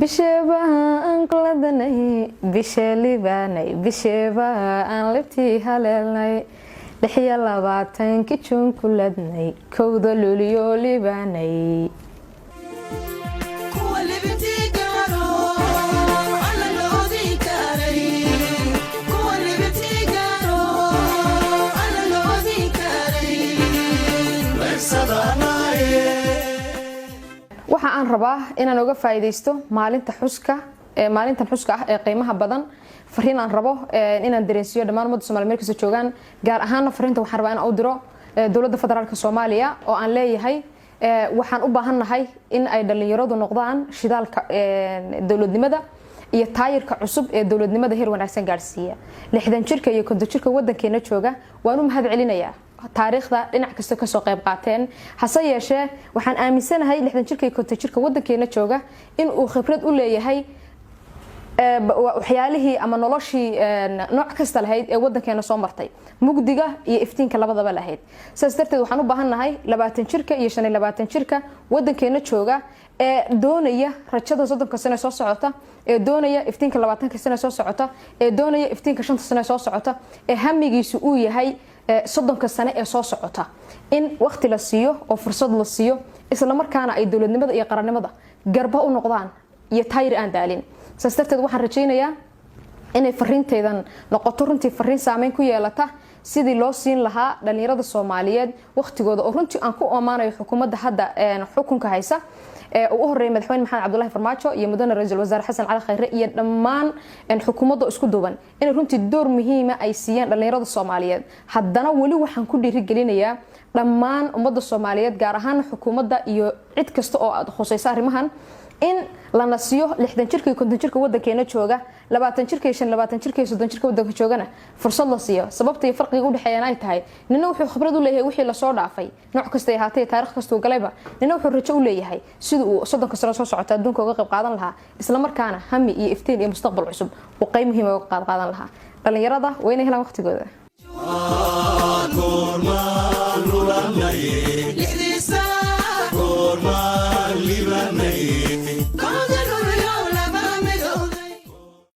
bishaba aan qaladanay bishalibaanay bishaba aan labtii haleelnay 26 juun kuladnay kowda luliyo libaanay waxa aan rabaa inaan uga faa'iideysto maalintan xuska ah ee qiimaha badan fariin aan rabo inaan dareensiyo dhammaan ummadda Soomaaliyeed meel kasta joogan gaar ahaan fariinta waxaan rabaa inaan u diro dawladda federaalka Soomaaliya oo aan leeyahay waxaan u baahanahay in ay dhalinyaradu noqdaan shidaalka dawladnimada iyo taayirka cusub ee dawladnimada heer wanaagsan gaarsiiya 60 jirka iyo 50 jirka wadankeena jooga waan u mahad celinayaa taariikhda dhinac kasta ka soo qayb qaateen hase yeeshee waxaan aaminsanahay 60 jirka iyo 50 jirka wadankeena jooga in uu khibrad u leeyahay waxyaalihii ama noloshii nooc kasta lahayd ee wadankeena soo martay mugdiga iyo iftiinka labadaba lahayd sidaas darteed waxaan u baahanahay 20 jirka iyo 25 jirka wadankeena jooga ee doonaya rajada 30 sano soo socota ee doonaya iftiinka 20 sano soo socota ee doonaya iftiinka 5 sano soo socota ee hamigiisu uu yahay 30 sano ee soo socota in waqti la siiyo oo fursad la siiyo isla markaana ay dawladnimada iyo qarannimada garba u noqdaan iyo taayir aan daalin sababteed waxaan rajaynayaa inay fariintaydan noqoto runtii fariin saameyn ku yeelata sidii loo siin lahaa dhalinyarada Soomaaliyeed waqtigooda oo runtii aan ku amaanayo xukuumadda hadda xukunka haysa ugu horeeyay madaxweyne maxamed cabdullaahi farmaajo iyo mudane ra'iisul wasaare xasan cali khayre iyo dhammaan xukuumadda isku duuban in runtii door muhiim ah ay siiyaan dhalinyarada Soomaaliyeed haddana wali waxaan ku dhiirigelinayaa dhammaan ummadda Soomaaliyeed gaar ahaan xukuumadda iyo cid kasta oo aad khusaysa arrimahan in la nasiyo 60 jirka iyo 50 jirka wadankeena jooga 20 jirka iyo 25 jirka iyo 30 jirka wadanka joogana fursad la siiyo sababta iyo farqiga u dhaxeeyana ay tahay nina wuxuu khibrad u leeyahay wixii la soo dhaafay nooc kasta ay ahaatay taariikh kasta uu galayba nina wuxuu rajo u leeyahay sidoo uu 30 sano soo socota adduunka uga qayb qaadan lahaa isla markaana hami iyo iftiin iyo mustaqbal cusub oo qayb muhiim ah uga qayb qaadan lahaa dhalinyarada waa inay helaan waqtigooda